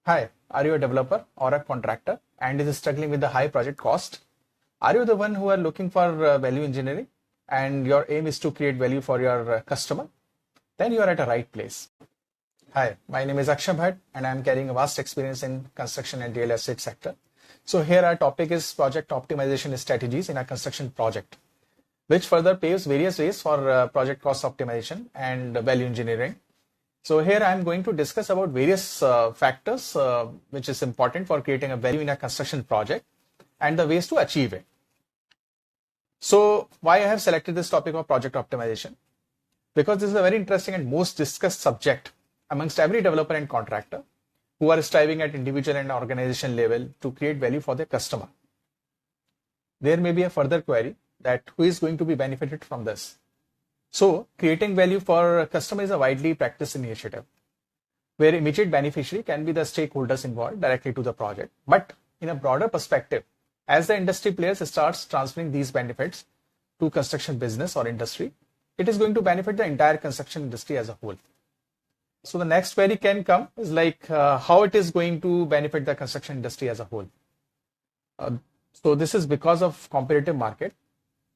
Hi, are you a developer or a contractor and is struggling with the high project cost? Are you the one who are looking for value engineering and your aim is to create value for your customer? Then you are at a right place. Hi, my name is Akshay Bhatt and I am carrying a vast experience in construction and real estate sector. So here our topic is project optimization strategies in a construction project, which further paves various ways for project cost optimization and value engineering. So here I am going to discuss about various factors which is important for creating a value in a construction project and the ways to achieve it. So why I have selected this topic of project optimization? Because this is a very interesting and most discussed subject amongst every developer and contractor who are striving at individual and organization level to create value for their customer. There may be a further query that who is going to be benefited from this? So creating value for a customer is a widely practiced initiative where immediate beneficiary can be the stakeholders involved directly to the project. But in a broader perspective, as the industry players starts transferring these benefits to construction business or industry, it is going to benefit the entire construction industry as a whole. So the next query can come is like how it is going to benefit the construction industry as a whole. So this is because of competitive market,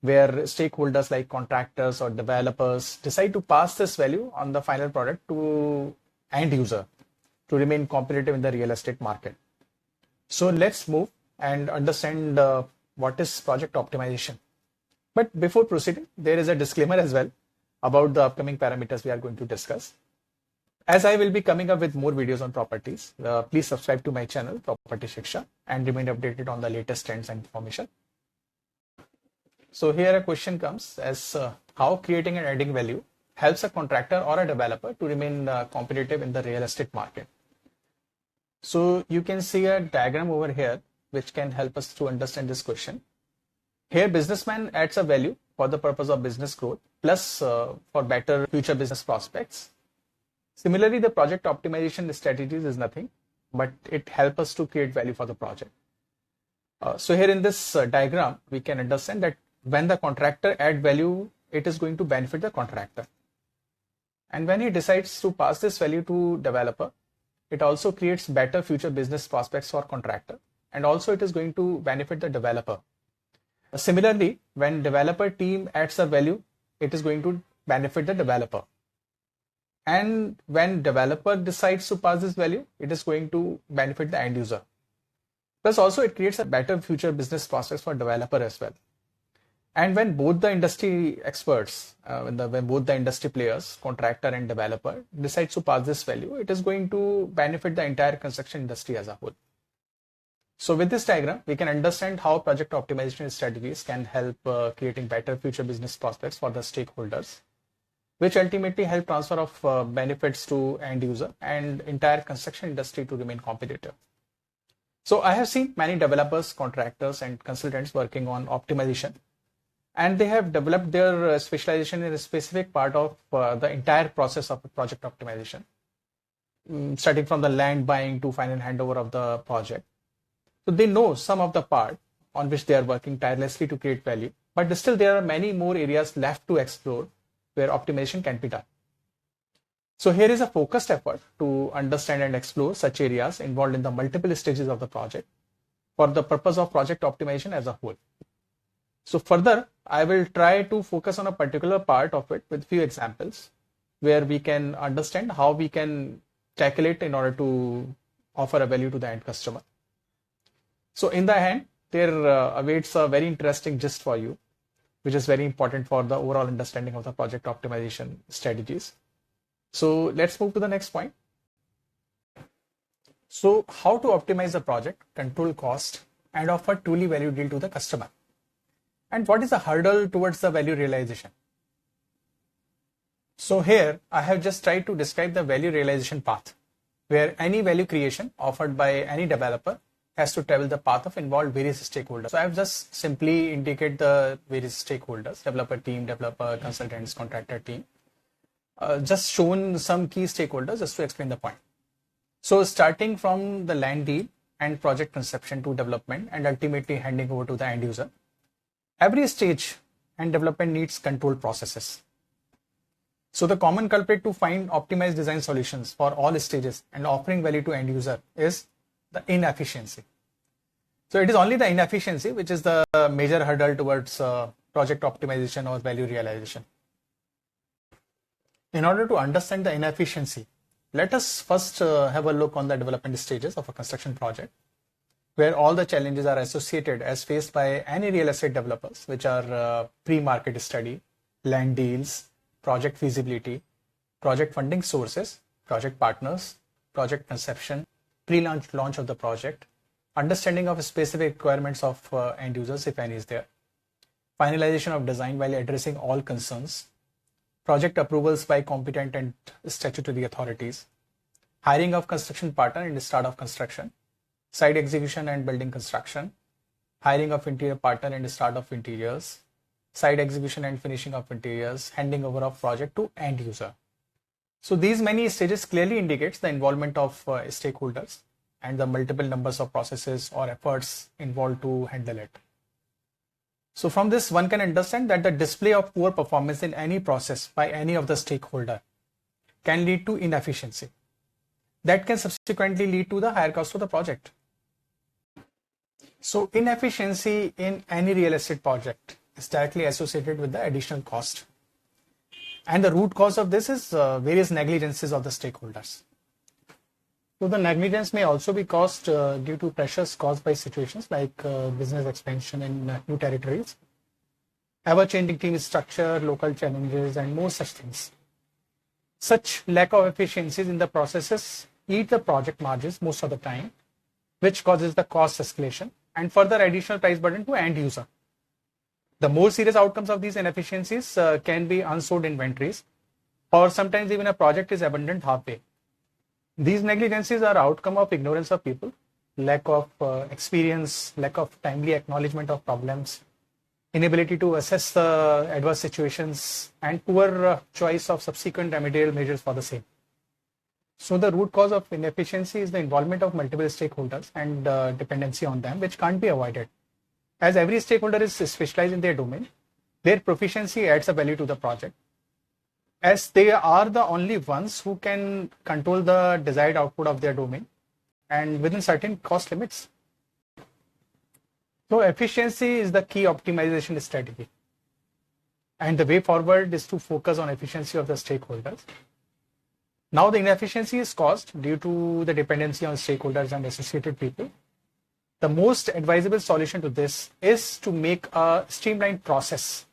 where stakeholders like contractors or developers decide to pass this value on the final product to end user to remain competitive in the real estate market. So let's move and understand what is project optimization. But before proceeding, there is a disclaimer as well about the upcoming parameters we are going to discuss. As I will be coming up with more videos on properties, please subscribe to my channel Propertyshiksha and remain updated on the latest trends and information. So here a question comes as how creating and adding value helps a contractor or a developer to remain competitive in the real estate market. So you can see a diagram over here which can help us to understand this question. Here businessman adds a value for the purpose of business growth plus for better future business prospects. Similarly, the project optimization strategies is nothing but it helps us to create value for the project. So here in this diagram we can understand that when the contractor add value, it is going to benefit the contractor. And when he decides to pass this value to developer, it also creates better future business prospects for contractor. And also it is going to benefit the developer. Similarly, when developer team adds a value, it is going to benefit the developer. And when developer decides to pass this value, it is going to benefit the end user. Plus also it creates a better future business prospects for developer as well. And when both the industry experts, when both the industry players, contractor and developer, decides to pass this value, it is going to benefit the entire construction industry as a whole. So with this diagram, we can understand how project optimization strategies can help creating better future business prospects for the stakeholders, which ultimately help transfer of benefits to end user and entire construction industry to remain competitive. So I have seen many developers, contractors and consultants working on optimization. And they have developed their specialization in a specific part of the entire process of project optimization, starting from the land buying to final handover of the project. So they know some of the part on which they are working tirelessly to create value, but still there are many more areas left to explore where optimization can be done. So here is a focused effort to understand and explore such areas involved in the multiple stages of the project for the purpose of project optimization as a whole. So further, I will try to focus on a particular part of it with few examples where we can understand how we can tackle it in order to offer a value to the end customer. So in the end, there awaits a very interesting gist for you, which is very important for the overall understanding of the project optimization strategies. So let's move to the next point. So how to optimize the project, control cost, and offer truly value deal to the customer. And what is the hurdle towards the value realization? So here I have just tried to describe the value realization path, where any value creation offered by any developer has to travel the path of involved various stakeholders. So I have just simply indicated the various stakeholders, developer team, developer, consultants, contractor team, just shown some key stakeholders just to explain the point. So starting from the land deal and project conception to development and ultimately handing over to the end user, every stage and development needs control processes. So the common culprit to find optimized design solutions for all stages and offering value to end user is the inefficiency. So it is only the inefficiency which is the major hurdle towards project optimization or value realization. In order to understand the inefficiency, let us first have a look on the development stages of a construction project, where all the challenges are associated as faced by any real estate developers, which are pre-market study, land deals, project feasibility, project funding sources, project partners, project conception, pre-launch of the project, understanding of specific requirements of end users if any is there, finalization of design while addressing all concerns, project approvals by competent and statutory authorities, hiring of construction partner in the start of construction, site execution and building construction, hiring of interior partner in the start of interiors, site execution and finishing of interiors, handing over of project to end user. So these many stages clearly indicates the involvement of stakeholders and the multiple numbers of processes or efforts involved to handle it. So from this, one can understand that the display of poor performance in any process by any of the stakeholder can lead to inefficiency. That can subsequently lead to the higher cost of the project. So inefficiency in any real estate project is directly associated with the additional cost. And the root cause of this is various negligences of the stakeholders. So the negligence may also be caused due to pressures caused by situations like business expansion in new territories, ever-changing team structure, local challenges, and more such things. Such lack of efficiencies in the processes eat the project margins most of the time, which causes the cost escalation and further additional price burden to end user. The more serious outcomes of these inefficiencies can be unsold inventories, or sometimes even a project is abandoned halfway. These negligences are outcome of ignorance of people, lack of experience, lack of timely acknowledgement of problems, inability to assess the adverse situations, and poor choice of subsequent remedial measures for the same. So the root cause of inefficiency is the involvement of multiple stakeholders and dependency on them, which can't be avoided. As every stakeholder is specialized in their domain, their proficiency adds a value to the project, as they are the only ones who can control the desired output of their domain and within certain cost limits. So efficiency is the key optimization strategy. And the way forward is to focus on efficiency of the stakeholders. Now the inefficiency is caused due to the dependency on stakeholders and associated people. The most advisable solution to this is to make a streamlined process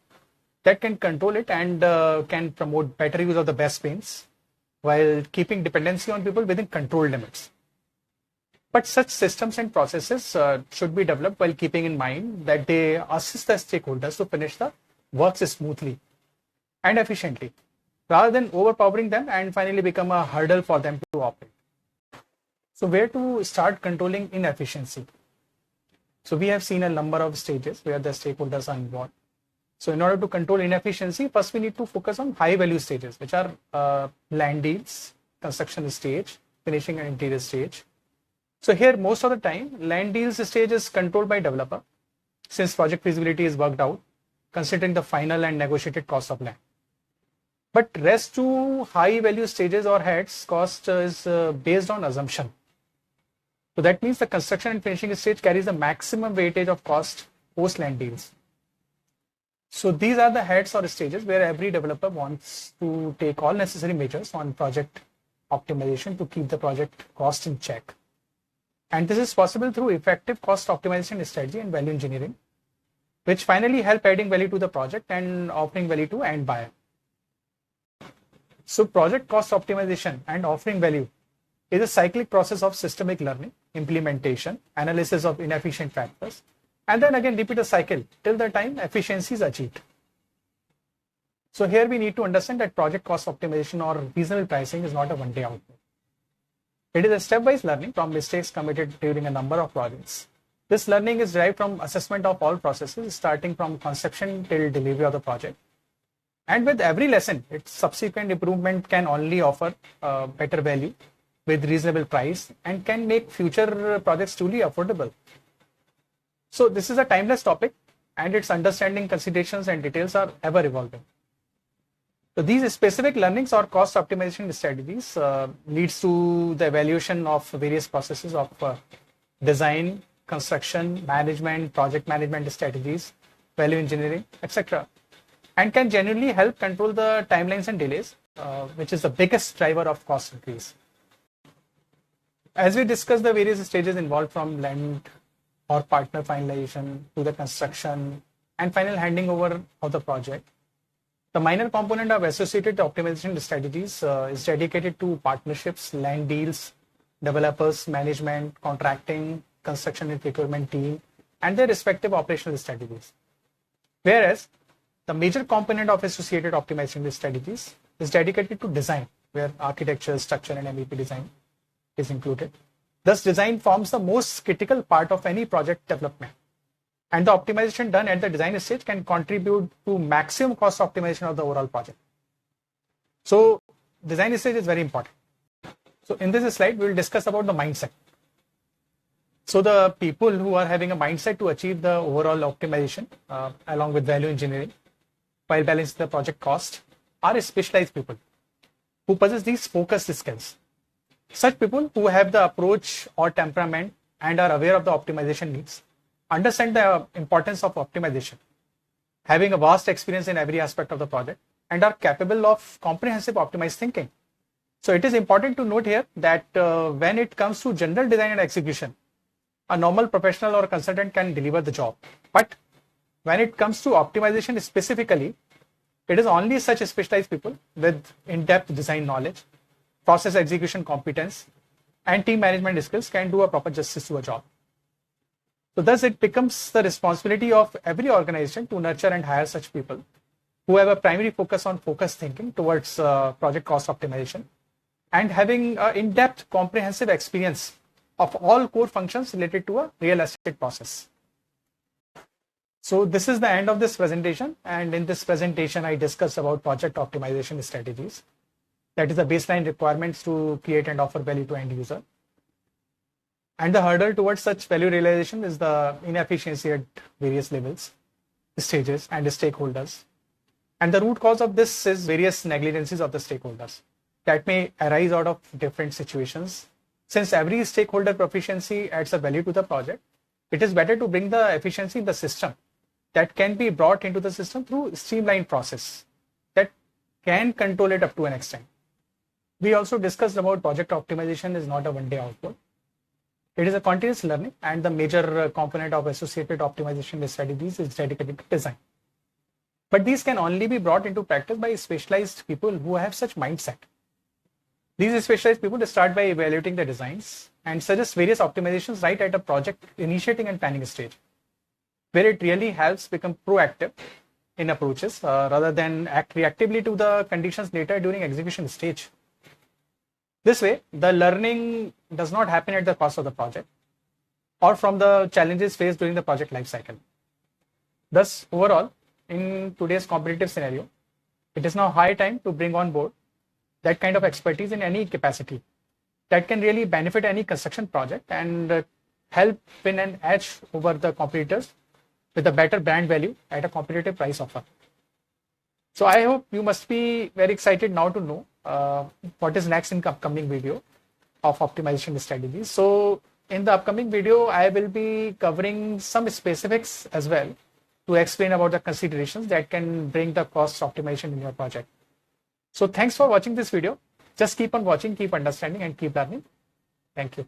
that can control it and can promote better use of the best means while keeping dependency on people within controlled limits. But such systems and processes should be developed while keeping in mind that they assist the stakeholders to finish the works smoothly and efficiently, rather than overpowering them and finally become a hurdle for them to operate. So where to start controlling inefficiency? So we have seen a number of stages where the stakeholders are involved. So in order to control inefficiency, first we need to focus on high value stages, which are land deals, construction stage, finishing and interior stage. So here most of the time, land deals stage is controlled by developer, since project feasibility is worked out, considering the final and negotiated cost of land. But rest two high value stages or heads cost is based on assumption. So that means the construction and finishing stage carries the maximum weightage of cost post land deals. So these are the heads or stages where every developer wants to take all necessary measures on project optimization to keep the project cost in check. And this is possible through effective cost optimization strategy and value engineering, which finally help adding value to the project and offering value to end buyer. So project cost optimization and offering value is a cyclic process of systemic learning, implementation, analysis of inefficient factors, and then again repeat the cycle till the time efficiency is achieved. So here we need to understand that project cost optimization or reasonable pricing is not a one-day output. It is a stepwise learning from mistakes committed during a number of projects. This learning is derived from assessment of all processes starting from conception till delivery of the project. And with every lesson, its subsequent improvement can only offer better value with reasonable price and can make future projects truly affordable. So this is a timeless topic and its understanding, considerations and details are ever evolving. So these specific learnings or cost optimization strategies leads to the evaluation of various processes of design, construction, management, project management strategies, value engineering, etc. And can genuinely help control the timelines and delays, which is the biggest driver of cost increase. As we discussed the various stages involved from land or partner finalization to the construction and final handing over of the project, the minor component of associated optimization strategies is dedicated to partnerships, land deals, developers, management, contracting, construction and procurement team, and their respective operational strategies. Whereas the major component of associated optimization strategies is dedicated to design, where architecture, structure, and MEP design is included. Thus, design forms the most critical part of any project development. And the optimization done at the design stage can contribute to maximum cost optimization of the overall project. So, design stage is very important. So, in this slide, we will discuss about the mindset. So, the people who are having a mindset to achieve the overall optimization along with value engineering while balancing the project cost are specialized people who possess these focused skills. Such people who have the approach or temperament and are aware of the optimization needs, understand the importance of optimization, having a vast experience in every aspect of the project, and are capable of comprehensive optimized thinking. So it is important to note here that when it comes to general design and execution, a normal professional or consultant can deliver the job. But when it comes to optimization specifically, it is only such specialized people with in-depth design knowledge, process execution competence, and team management skills can do a proper justice to a job. So thus it becomes the responsibility of every organization to nurture and hire such people who have a primary focus on focused thinking towards project cost optimization and having in-depth comprehensive experience of all core functions related to a real estate process. So this is the end of this presentation, and in this presentation I discussed about project optimization strategies. That is the baseline requirements to create and offer value to end user. And the hurdle towards such value realization is the inefficiency at various levels, stages, and stakeholders. And the root cause of this is various negligences of the stakeholders that may arise out of different situations. Since every stakeholder proficiency adds a value to the project, it is better to bring the efficiency in the system that can be brought into the system through streamlined process that can control it up to an extent. We also discussed about project optimization is not a one-day output. It is a continuous learning, and the major component of associated optimization strategies is dedicated to design. But these can only be brought into practice by specialized people who have such mindset. These specialized people start by evaluating the designs and suggest various optimizations right at a project initiating and planning stage, where it really helps become proactive in approaches rather than act reactively to the conditions later during execution stage. This way, the learning does not happen at the cost of the project or from the challenges faced during the project lifecycle. Thus, overall, in today's competitive scenario, it is now high time to bring on board that kind of expertise in any capacity that can really benefit any construction project and help win an edge over the competitors with a better brand value at a competitive price offer. So I hope you must be very excited now to know what is next in upcoming video of optimization strategies. So in the upcoming video, I will be covering some specifics as well to explain about the considerations that can bring the cost optimization in your project. So thanks for watching this video. Just keep on watching, keep understanding, and keep learning. Thank you.